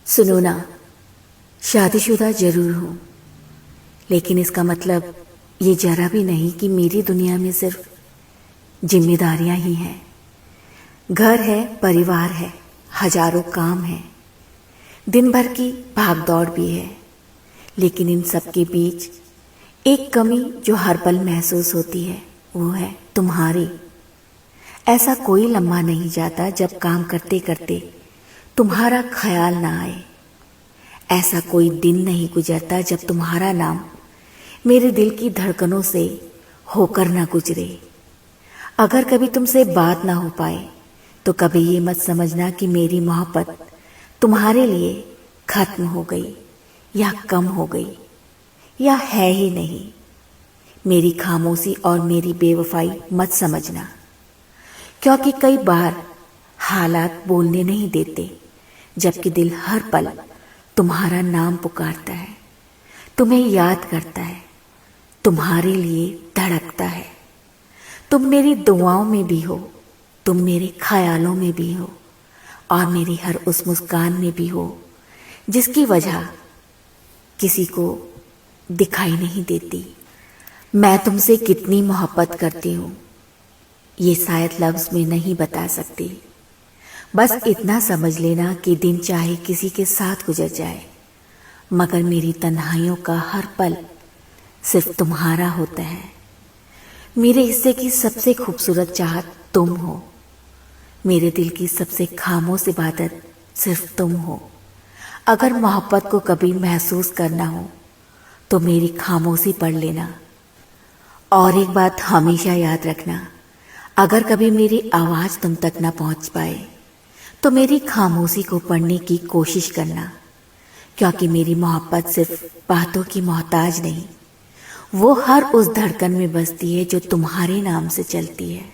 सुनो ना, शादीशुदा जरूर हूं, लेकिन इसका मतलब ये जरा भी नहीं कि मेरी दुनिया में सिर्फ जिम्मेदारियां ही हैं। घर है, परिवार है, हजारों काम है, दिन भर की भागदौड़ भी है। लेकिन इन सब के बीच एक कमी जो हर पल महसूस होती है, वो है तुम्हारी। ऐसा कोई लम्हा नहीं जाता जब काम करते करते तुम्हारा ख्याल ना आए। ऐसा कोई दिन नहीं गुजरता जब तुम्हारा नाम मेरे दिल की धड़कनों से होकर ना गुजरे। अगर कभी तुमसे बात ना हो पाए तो कभी ये मत समझना कि मेरी मोहब्बत तुम्हारे लिए खत्म हो गई या कम हो गई या है ही नहीं। मेरी खामोशी और मेरी बेवफाई मत समझना, क्योंकि कई बार हालात बोलने नहीं देते, जबकि दिल हर पल तुम्हारा नाम पुकारता है, तुम्हें याद करता है, तुम्हारे लिए धड़कता है। तुम मेरी दुआओं में भी हो, तुम मेरे ख्यालों में भी हो और मेरी हर उस मुस्कान में भी हो जिसकी वजह किसी को दिखाई नहीं देती। मैं तुमसे कितनी मोहब्बत करती हूँ ये शायद लफ्ज में नहीं बता सकती। बस इतना समझ लेना कि दिन चाहे किसी के साथ गुजर जाए, मगर मेरी तन्हाइयों का हर पल सिर्फ तुम्हारा होता है। मेरे हिस्से की सबसे खूबसूरत चाहत तुम हो, मेरे दिल की सबसे खामोश इबादत सिर्फ तुम हो। अगर मोहब्बत को कभी महसूस करना हो तो मेरी खामोशी पढ़ लेना। और एक बात हमेशा याद रखना, अगर कभी मेरी आवाज तुम तक न पहुंच पाए तो मेरी खामोशी को पढ़ने की कोशिश करना, क्योंकि मेरी मोहब्बत सिर्फ बातों की मोहताज नहीं, वो हर उस धड़कन में बसती है जो तुम्हारे नाम से चलती है।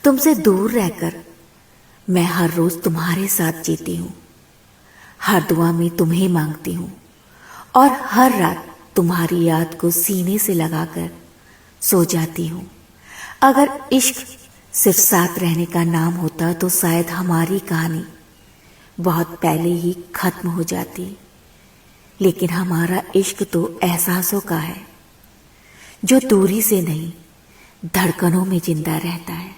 तुमसे दूर रहकर मैं हर रोज तुम्हारे साथ जीती हूँ, हर दुआ में तुम्हें मांगती हूँ और हर रात तुम्हारी याद को सीने से लगाकर सो जाती हूँ। अगर इश्क सिर्फ साथ रहने का नाम होता तो शायद हमारी कहानी बहुत पहले ही खत्म हो जाती। लेकिन हमारा इश्क तो एहसासों का है जो दूरी से नहीं, धड़कनों में जिंदा रहता है।